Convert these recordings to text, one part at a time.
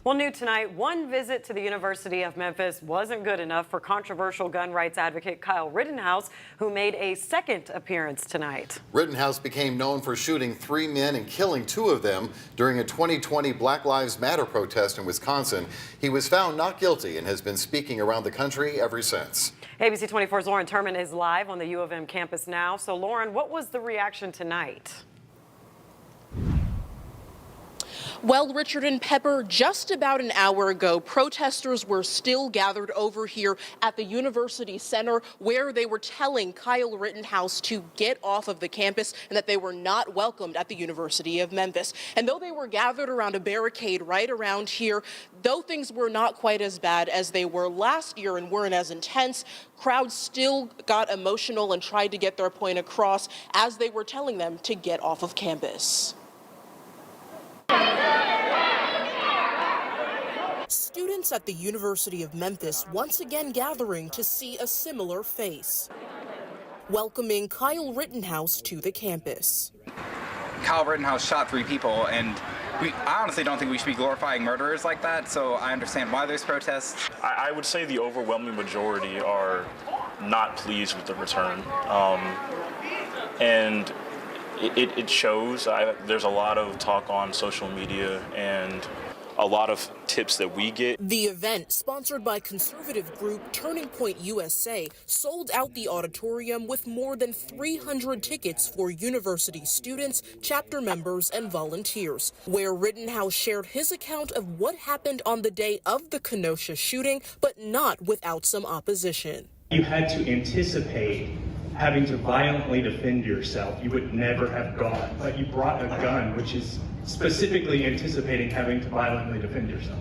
Well, new tonight, one visit to the University of Memphis wasn't good enough for controversial gun rights advocate Kyle Rittenhouse, who made a second appearance tonight. Rittenhouse became known for shooting 3 men and killing 2 of them during a 2020 Black Lives Matter protest in Wisconsin. He was found not guilty and has been speaking around the country ever since. ABC 24's Lauren Turman is live on the U of M campus now. So, Lauren, what was the reaction tonight? Well, Richard and Pepper, just about an hour ago, protesters were still gathered over here at the University Center, where they were telling Kyle Rittenhouse to get off of the campus and that they were not welcomed at the University of Memphis. And though they were gathered around a barricade right around here, though things were not quite as bad as they were last year and weren't as intense, crowds still got emotional and tried to get their point across as they were telling them to get off of campus. Students at the University of Memphis once again gathering to see a similar face, welcoming Kyle Rittenhouse to the campus. Kyle Rittenhouse shot 3 people, and I honestly don't think we should be glorifying murderers like that, so I understand why there's protests. I would say the overwhelming majority are not pleased with the return, and it shows. There's a lot of talk on social media and a lot of tips that we get. The event, sponsored by conservative group Turning Point USA, sold out the auditorium with more than 300 tickets for university students, chapter members, and volunteers, where Rittenhouse shared his account of what happened on the day of the Kenosha shooting, but not without some opposition. You had to anticipate having to violently defend yourself. You would never have gone, but you brought a gun, which is specifically anticipating having to violently defend yourself.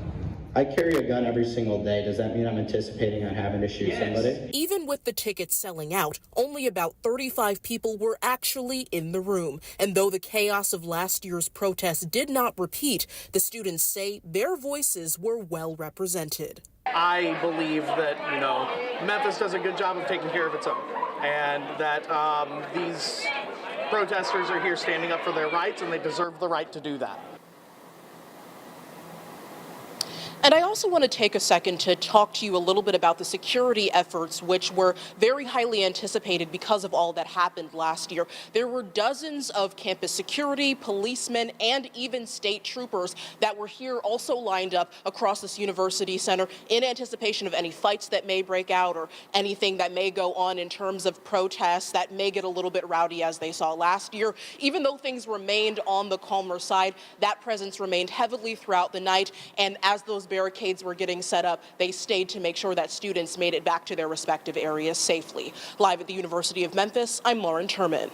I carry a gun every single day. Does that mean I'm anticipating on having to shoot somebody? Even with the tickets selling out, only about 35 people were actually in the room. And though the chaos of last year's protest did not repeat, the students say their voices were well represented. I believe that, Memphis does a good job of taking care of its own, and that these protesters are here standing up for their rights, and they deserve the right to do that. And I also want to take a second to talk to you a little bit about the security efforts, which were very highly anticipated because of all that happened last year. There were dozens of campus security, policemen, and even state troopers that were here also lined up across this university center in anticipation of any fights that may break out or anything that may go on in terms of protests that may get a little bit rowdy as they saw last year. Even though things remained on the calmer side, that presence remained heavily throughout the night, and as those barricades were getting set up, they stayed to make sure that students made it back to their respective areas safely. Live at the University of Memphis, I'm Lauren Turman.